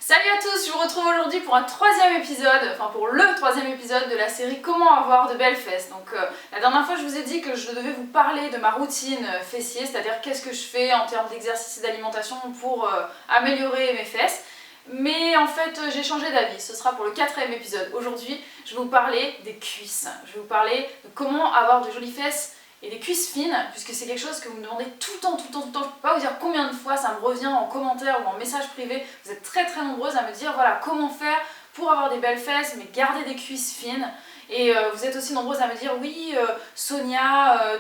Salut à tous, je vous retrouve aujourd'hui pour un troisième épisode, enfin pour le troisième épisode de la série Comment avoir de belles fesses. Donc la dernière fois je vous ai dit que je devais vous parler de ma routine fessier, c'est-à-dire qu'est-ce que je fais en termes d'exercice et d'alimentation pour améliorer mes fesses. Mais en fait j'ai changé d'avis, ce sera pour le quatrième épisode. Aujourd'hui je vais vous parler des cuisses, je vais vous parler de comment avoir de jolies fesses et des cuisses fines, puisque c'est quelque chose que vous me demandez tout le temps. Je ne peux pas vous dire combien de fois ça me revient en commentaire ou en message privé. Vous êtes très nombreuses à me dire voilà comment faire pour avoir des belles fesses mais garder des cuisses fines. Et vous êtes aussi nombreuses à me dire oui, Sonia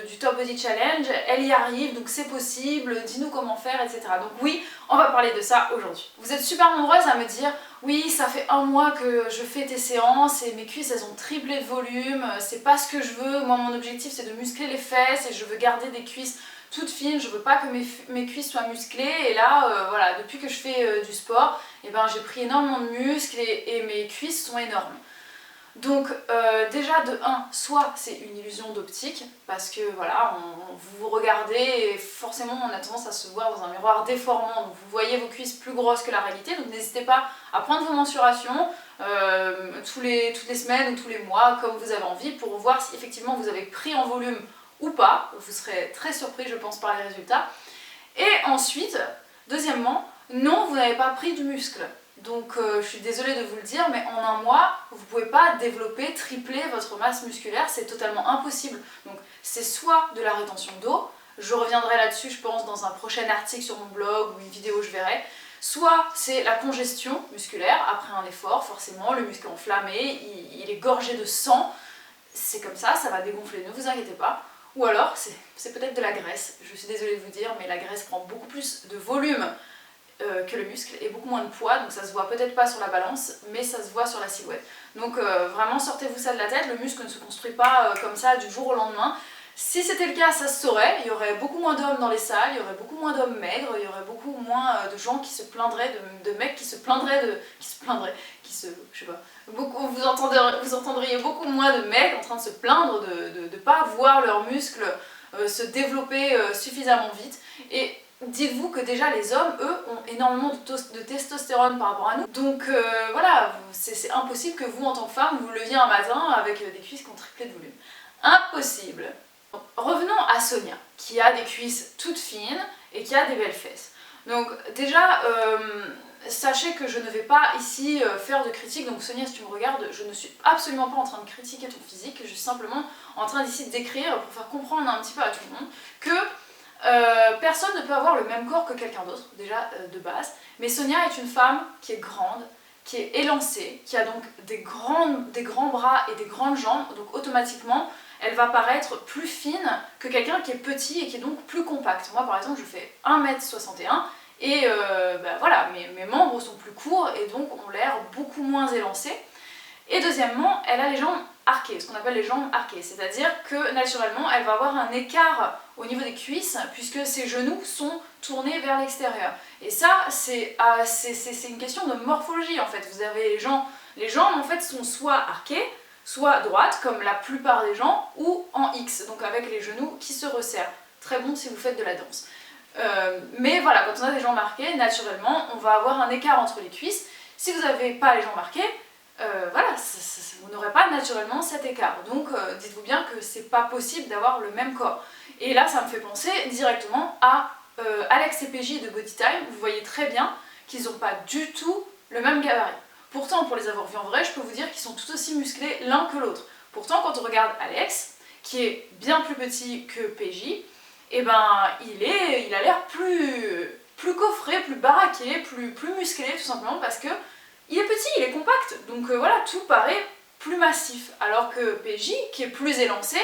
du Top Body Challenge, elle y arrive, donc c'est possible, dis-nous comment faire, etc. Donc oui, on va parler de ça aujourd'hui. Vous êtes super nombreuses à me dire oui, ça fait un mois que je fais tes séances et mes cuisses elles ont triplé de volume, c'est pas ce que je veux, moi mon objectif c'est de muscler les fesses et je veux garder des cuisses toutes fines, je veux pas que mes cuisses soient musclées et là voilà, depuis que je fais du sport, et ben, j'ai pris énormément de muscles et mes cuisses sont énormes. Donc déjà de 1, soit c'est une illusion d'optique, parce que voilà, vous regardez et forcément on a tendance à se voir dans un miroir déformant, donc vous voyez vos cuisses plus grosses que la réalité, donc n'hésitez pas à prendre vos mensurations toutes les semaines ou tous les mois, comme vous avez envie, pour voir si effectivement vous avez pris en volume ou pas. Vous serez très surpris je pense par les résultats. Et ensuite, deuxièmement, non, vous n'avez pas pris du muscle. Donc je suis désolée de vous le dire, mais en un mois, vous ne pouvez pas développer, tripler votre masse musculaire, c'est totalement impossible. Donc c'est soit de la rétention d'eau, je reviendrai là-dessus je pense dans un prochain article sur mon blog ou une vidéo je verrai, soit c'est la congestion musculaire après un effort, forcément le muscle est enflammé, il est gorgé de sang, c'est comme ça va dégonfler, ne vous inquiétez pas. Ou alors c'est peut-être de la graisse, je suis désolée de vous dire, mais la graisse prend beaucoup plus de volume que le muscle et beaucoup moins de poids, donc ça se voit peut-être pas sur la balance mais ça se voit sur la silhouette. Donc vraiment sortez-vous ça de la tête, le muscle ne se construit pas comme ça du jour au lendemain. Si c'était le cas, ça se saurait, il y aurait beaucoup moins d'hommes dans les salles, il y aurait beaucoup moins d'hommes maigres, il y aurait beaucoup moins de gens qui se plaindraient, de mecs qui se plaindraient, je sais pas, vous entendriez beaucoup moins de mecs en train de se plaindre de pas voir leurs muscles se développer suffisamment vite. Et dites-vous que déjà les hommes, eux, ont énormément de testostérone par rapport à nous. Donc voilà, c'est impossible que vous, en tant que femme, vous leviez un matin avec des cuisses qui ont triplé de volume. Impossible. Donc, revenons à Sonia, qui a des cuisses toutes fines et qui a des belles fesses. Donc déjà, sachez que je ne vais pas ici faire de critique, donc Sonia, si tu me regardes, je ne suis absolument pas en train de critiquer ton physique, je suis simplement en train d'ici de décrire pour faire comprendre un petit peu à tout le monde que personne ne peut avoir le même corps que quelqu'un d'autre, déjà de base, mais Sonia est une femme qui est grande, qui est élancée, qui a donc des grands bras et des grandes jambes, donc automatiquement elle va paraître plus fine que quelqu'un qui est petit et qui est donc plus compact. Moi par exemple je fais 1m61 et ben voilà, mes membres sont plus courts et donc ont l'air beaucoup moins élancés. Et deuxièmement, elle a les jambes arquées, ce qu'on appelle les jambes arquées, c'est-à-dire que naturellement elle va avoir un écart au niveau des cuisses puisque ses genoux sont tournés vers l'extérieur. Et ça c'est une question de morphologie en fait. Vous avez les jambes en fait sont soit arquées, soit droites comme la plupart des gens, ou en X, donc avec les genoux qui se resserrent. Très bon si vous faites de la danse. Mais voilà, quand on a des jambes marquées, naturellement on va avoir un écart entre les cuisses. Si vous n'avez pas les jambes marquées, voilà, vous n'aurez pas naturellement cet écart. Donc dites-vous bien que c'est pas possible d'avoir le même corps. Et là ça me fait penser directement à Alex et PJ de Bodytime. Vous voyez très bien qu'ils n'ont pas du tout le même gabarit. Pourtant pour les avoir vus en vrai, je peux vous dire qu'ils sont tout aussi musclés l'un que l'autre. Pourtant quand on regarde Alex, qui est bien plus petit que PJ, et ben il a l'air plus coffré, plus baraqué, plus musclé tout simplement parce que il est petit, il est compact, donc voilà, tout paraît plus massif, alors que PJ, qui est plus élancé,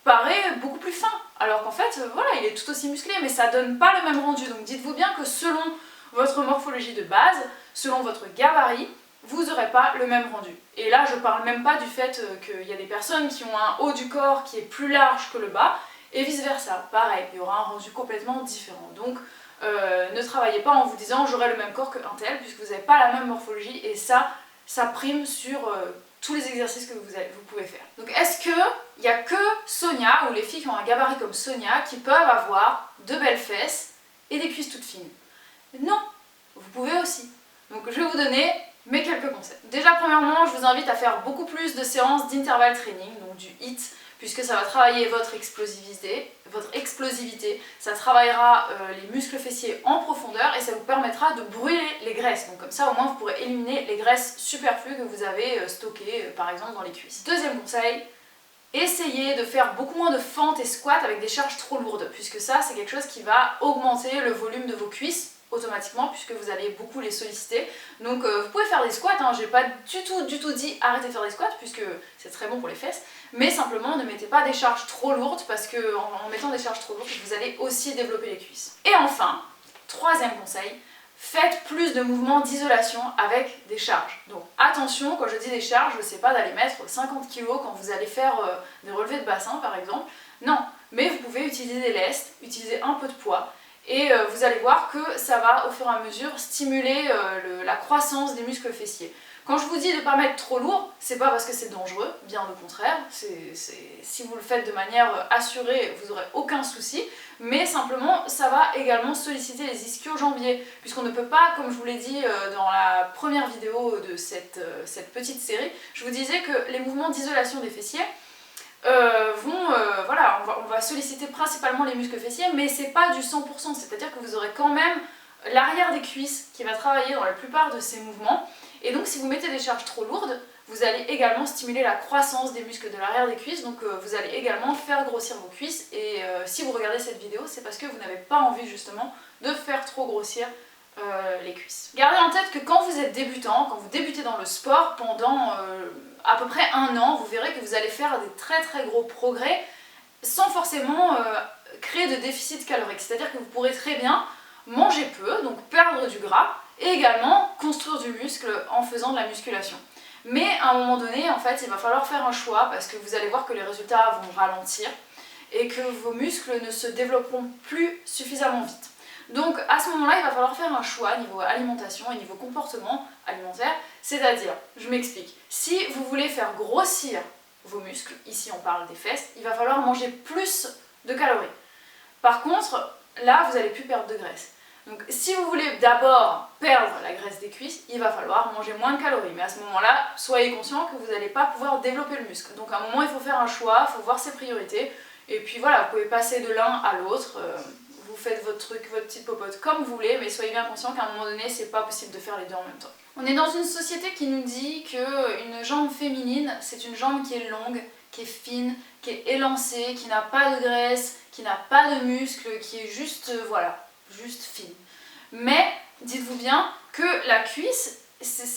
paraît beaucoup plus fin, alors qu'en fait, voilà, il est tout aussi musclé, mais ça donne pas le même rendu, donc dites-vous bien que selon votre morphologie de base, selon votre gabarit, vous n'aurez pas le même rendu. Et là, je parle même pas du fait qu'il y a des personnes qui ont un haut du corps qui est plus large que le bas, et vice versa, pareil, il y aura un rendu complètement différent. Donc, ne travaillez pas en vous disant j'aurai le même corps qu'un tel, puisque vous n'avez pas la même morphologie et ça prime sur tous les exercices que vous pouvez faire. Donc est-ce qu'il n'y a que Sonia ou les filles qui ont un gabarit comme Sonia qui peuvent avoir de belles fesses et des cuisses toutes fines? Non, vous pouvez aussi. Donc je vais vous donner mes quelques conseils. Déjà premièrement, je vous invite à faire beaucoup plus de séances d'intervalle training, donc du HIIT, puisque ça va travailler votre explosivité, ça travaillera les muscles fessiers en profondeur et ça vous permettra de brûler les graisses. Donc comme ça au moins vous pourrez éliminer les graisses superflues que vous avez stockées par exemple dans les cuisses. Deuxième conseil, essayez de faire beaucoup moins de fentes et squats avec des charges trop lourdes, puisque ça c'est quelque chose qui va augmenter le volume de vos cuisses automatiquement puisque vous allez beaucoup les solliciter. Donc vous pouvez faire des squats, hein. J'ai pas du tout dit arrêtez de faire des squats puisque c'est très bon pour les fesses, mais simplement ne mettez pas des charges trop lourdes parce que en mettant des charges trop lourdes vous allez aussi développer les cuisses. Et enfin, troisième conseil, faites plus de mouvements d'isolation avec des charges. Donc attention, quand je dis des charges, je sais pas d'aller mettre 50 kg quand vous allez faire des relevés de bassin par exemple, non, mais vous pouvez utiliser des lestes, utiliser un peu de poids. Et vous allez voir que ça va au fur et à mesure stimuler la croissance des muscles fessiers. Quand je vous dis de ne pas mettre trop lourd, c'est pas parce que c'est dangereux, bien au contraire, si vous le faites de manière assurée, vous n'aurez aucun souci, mais simplement ça va également solliciter les ischio-jambiers, puisqu'on ne peut pas, comme je vous l'ai dit dans la première vidéo de cette petite série, je vous disais que les mouvements d'isolation des fessiers voilà, on va solliciter principalement les muscles fessiers, mais c'est pas du 100%, c'est-à-dire que vous aurez quand même l'arrière des cuisses qui va travailler dans la plupart de ces mouvements, et donc si vous mettez des charges trop lourdes, vous allez également stimuler la croissance des muscles de l'arrière des cuisses, donc vous allez également faire grossir vos cuisses, et si vous regardez cette vidéo, c'est parce que vous n'avez pas envie justement de faire trop grossir les cuisses. Gardez en tête que quand vous êtes débutant, quand vous débutez dans le sport, pendant à peu près 1 an, vous verrez que vous allez faire des très gros progrès sans forcément créer de déficit calorique. C'est-à-dire que vous pourrez très bien manger peu, donc perdre du gras, et également construire du muscle en faisant de la musculation. Mais à un moment donné, en fait, il va falloir faire un choix parce que vous allez voir que les résultats vont ralentir et que vos muscles ne se développeront plus suffisamment vite. Donc à ce moment-là, il va falloir faire un choix niveau alimentation et niveau comportement alimentaire, c'est-à-dire, je m'explique, si vous voulez faire grossir vos muscles, ici on parle des fesses, il va falloir manger plus de calories. Par contre, là vous n'allez plus perdre de graisse. Donc si vous voulez d'abord perdre la graisse des cuisses, il va falloir manger moins de calories. Mais à ce moment-là, soyez conscient que vous n'allez pas pouvoir développer le muscle. Donc à un moment, il faut faire un choix, il faut voir ses priorités. Et puis voilà, vous pouvez passer de l'un à l'autre. Vous faites votre truc, votre petite popote comme vous voulez, mais soyez bien conscient qu'à un moment donné, c'est pas possible de faire les deux en même temps. On est dans une société qui nous dit qu'une jambe féminine, c'est une jambe qui est longue, qui est fine, qui est élancée, qui n'a pas de graisse, qui n'a pas de muscles, qui est juste, voilà, juste fine. Mais dites-vous bien que la cuisse,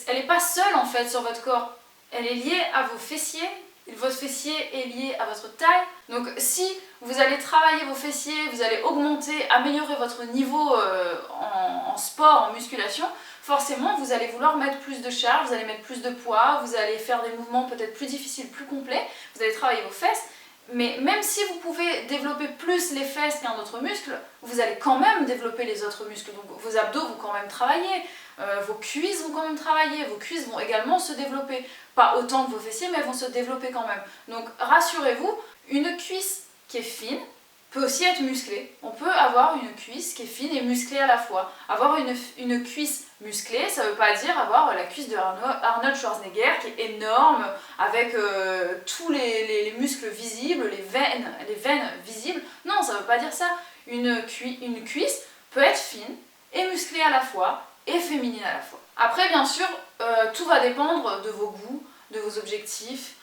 elle n'est pas seule en fait sur votre corps. Elle est liée à vos fessiers. Votre fessier est lié à votre taille. Donc si vous allez travailler vos fessiers, vous allez augmenter, améliorer votre niveau en sport, en musculation, forcément vous allez vouloir mettre plus de charge, vous allez mettre plus de poids, vous allez faire des mouvements peut-être plus difficiles, plus complets, vous allez travailler vos fesses. Mais même si vous pouvez développer plus les fesses qu'un autre muscle, vous allez quand même développer les autres muscles. Donc vos abdos vont quand même travailler, vos cuisses vont quand même travailler, vos cuisses vont également se développer. Pas autant que vos fessiers, mais elles vont se développer quand même. Donc rassurez-vous, une cuisse qui est fine peut aussi être musclée. On peut avoir une cuisse qui est fine et musclée à la fois. Avoir une cuisse musclée, ça ne veut pas dire avoir la cuisse de Arnold Schwarzenegger qui est énorme, avec tous les muscles visibles, les veines visibles. Non, ça ne veut pas dire ça. Une cuisse peut être fine et musclée à la fois, et féminine à la fois. Après, bien sûr, tout va dépendre de vos goûts, de vos objectifs,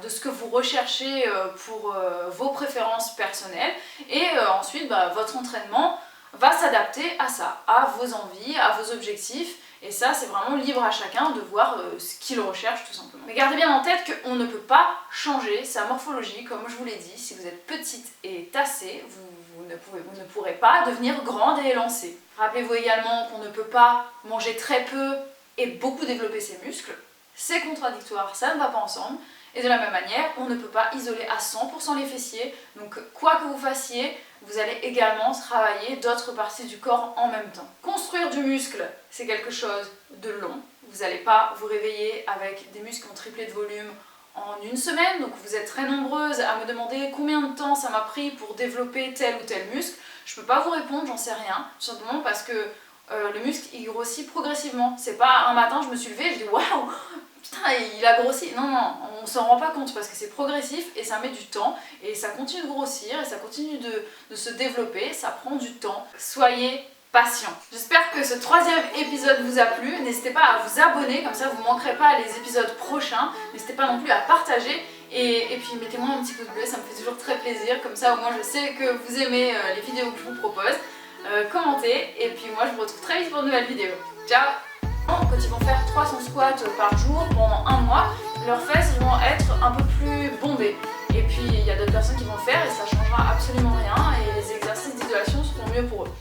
de ce que vous recherchez pour vos préférences personnelles, et ensuite votre entraînement va s'adapter à ça, à vos envies, à vos objectifs, et ça c'est vraiment libre à chacun de voir ce qu'il recherche tout simplement. Mais gardez bien en tête qu'on ne peut pas changer sa morphologie, comme je vous l'ai dit. Si vous êtes petite et tassée, vous ne pourrez pas devenir grande et élancée. Rappelez-vous également qu'on ne peut pas manger très peu et beaucoup développer ses muscles. C'est contradictoire, ça ne va pas ensemble. Et de la même manière, on ne peut pas isoler à 100% les fessiers. Donc quoi que vous fassiez, vous allez également travailler d'autres parties du corps en même temps. Construire du muscle, c'est quelque chose de long. Vous n'allez pas vous réveiller avec des muscles qui ont triplé de volume en une semaine. Donc vous êtes très nombreuses à me demander combien de temps ça m'a pris pour développer tel ou tel muscle. Je ne peux pas vous répondre, j'en sais rien. Tout simplement parce que le muscle il grossit progressivement. C'est pas un matin je me suis levée et je dis waouh, putain il a grossi. Non, non, on s'en rend pas compte parce que c'est progressif et ça met du temps et ça continue de grossir et ça continue de se développer, ça prend du temps. Soyez patient. J'espère que ce 3e épisode vous a plu. N'hésitez pas à vous abonner, comme ça vous ne manquerez pas les épisodes prochains. N'hésitez pas non plus à partager et puis mettez-moi un petit pouce bleu, ça me fait toujours très plaisir. Comme ça au moins je sais que vous aimez les vidéos que je vous propose. Commentez et puis moi je vous retrouve très vite pour une nouvelle vidéo. Ciao! Quand ils vont faire 300 squats par jour pendant un mois, leurs fesses vont être un peu plus bombées. Et puis il y a d'autres personnes qui vont le faire et ça changera absolument rien et les exercices d'isolation seront mieux pour eux.